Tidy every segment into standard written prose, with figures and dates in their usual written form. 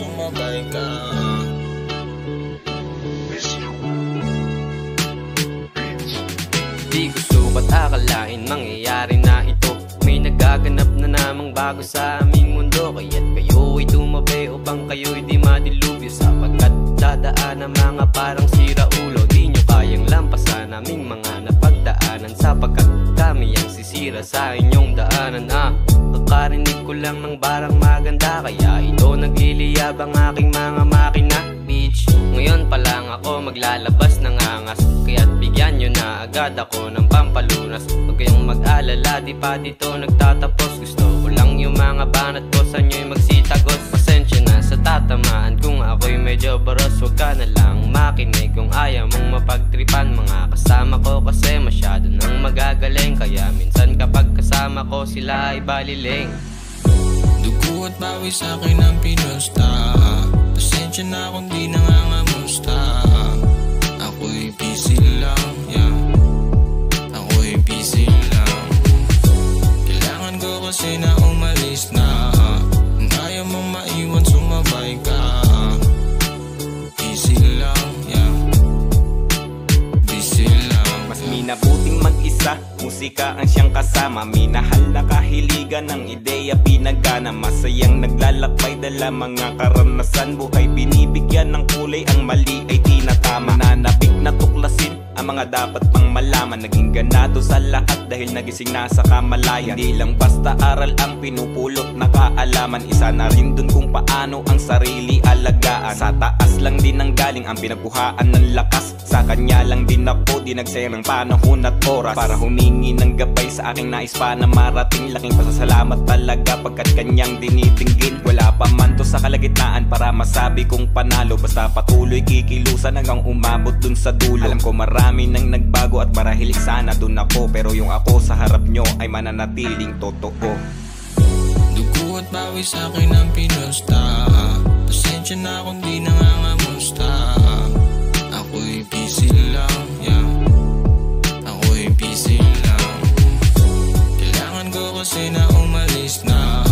sumabay ka. Di ko sukat akalain mangyayari na ito. May nagaganap na namang bago sa aming mundo. Kaya't kayo'y tumabi upang kayo'y di madilubyo, sapagkat dadaan ang mga parang sira ulo. Di nyo kayang lampasan aming mga napagdaanan, sapagkat kami ang sisira sa inyong daanan. Kakarinig ko lang ng barang maganda, kaya ito nagliliyab ang aking mga makina. Bitch, ngayon pa lang ako maglalabas ng angas, kaya't bigyan nyo na agad ako ng pampalunas. Huwag kayong mag-alala, di pa dito nagtatapos. Gusto ko lang yung mga banat ko sa nyo'y magsitagos. Pasensya na sa tatamaan kung ako'y medyo baros. Huwag ka na lang makinig kung ayaw mong mapagtripan. Mga kasama ko kasi masyado nang magagaling, kaya minsan kapag kasama ko sila ay baliling. Dugo at bawi sa'kin ang pinusta. Pasensya na kung di nangangamusta. Ako'y busy lang, yeah. Ako'y busy lang. Kailangan ko kasi na umalis na. Ayaw mong maiwan, sumabay ka. Busy lang, yeah. Busy lang. Mas minabuting mag-isa, musika ang siyang kasama. Minahal na kahiligan ng ideya pinagana. Masayang naglalakbay dala mga karanasan. Buhay binibigyan ng kulay, ang mali ay tinatama. Nanabik na tuklasin ang mga dapat pang malaman. Naging ganado sa lahat dahil nagising na sa kamalayan. Hindi lang basta aral ang pinupulot na kaalaman. Isa na rin dun kung paano ang sarili alagaan. Sa taas lang din ang galing ang pinagbuhaan ng lakas. Sa kanya lang din ako dinagsayang ng panahon at oras para humingi ng gabay sa aking nais pa na marating. Laking pasasalamat talaga pagkat kanyang dinidinggin. Wala pa man to sa kalagitnaan para masabi kong panalo. Basta patuloy kikilusan hanggang umabot dun sa dulo. Alam ko marami nang nagbago at marahil sana dun ako, pero yung ako sa harap nyo ay mananatiling totoo. Dugo at bawi sa'kin ang pinusta. Pasensya na kung di nangangamusta. Ako'y busy lang, yeah. Ako'y busy lang. Kailangan ko kasi na umalis na.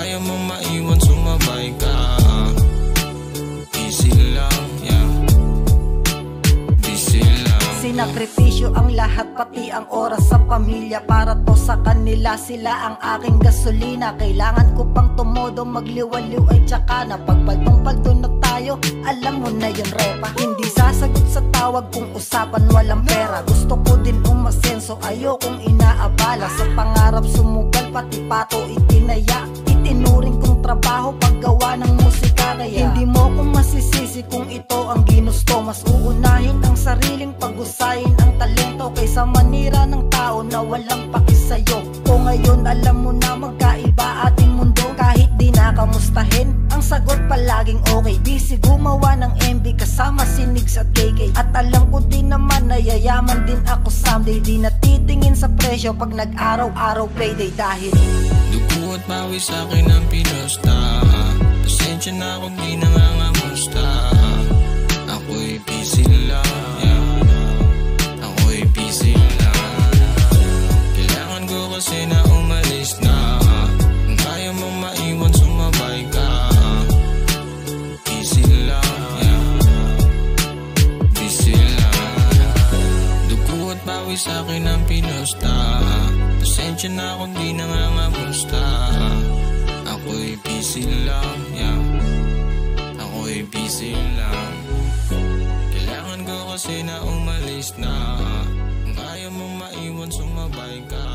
Ayaw mong maiwan, sumabay ka. Busy lang, yeah. Busy lang. Sinakripisyo ang lahat, pati ang oras sa pamilya. Para to sa kanila, sila ang aking gasolina. Kailangan ko pang tumodo, magliwaliw ay tsaka na. Pagpaltong-palto na tayo, alam mo na yun, repa. Hindi sasagot sa tawag kung usapan walang pera. Gusto ko din umasenso, ayokong inaabala. Sa pangarap sumugal, pati pato itinaya. Itinuring kong trabaho, paggawa ng musika. Kaya hindi mo ko masisisi kung ito ang ginusto. Mas uunahin ang sariling pag-usayin ang talento, kaysa manira ng tao na walang paki sa'yo. O ngayon alam mo na magkaiba ating mundo. Kahit di nakamustahin, ang sagot palaging okay. Busy gumawa ng MB kasama si Nigs at KK. At alam ko din naman na yayaman din ako someday. Di natitingin sa presyo pag nag-araw-araw payday. Dahil dugo at bawi sa'kin ang pinusta. Pasensya na kung di nangangamusta. Ako'y busy lang, yeah. Ako'y busy lang. Kailangan ko kasi na umalis na. Kaya mong maiwan, sumabay ka. Busy lang, yeah. Busy lang. Dugo at bawi sa'kin ang pinusta. Pasensya na kung di nangangamusta. Ako'y busy lang, yeah. Ako'y busy lang. Kailangan ko kasi na umalis na. Kaya mong maiwan, sumabay ka.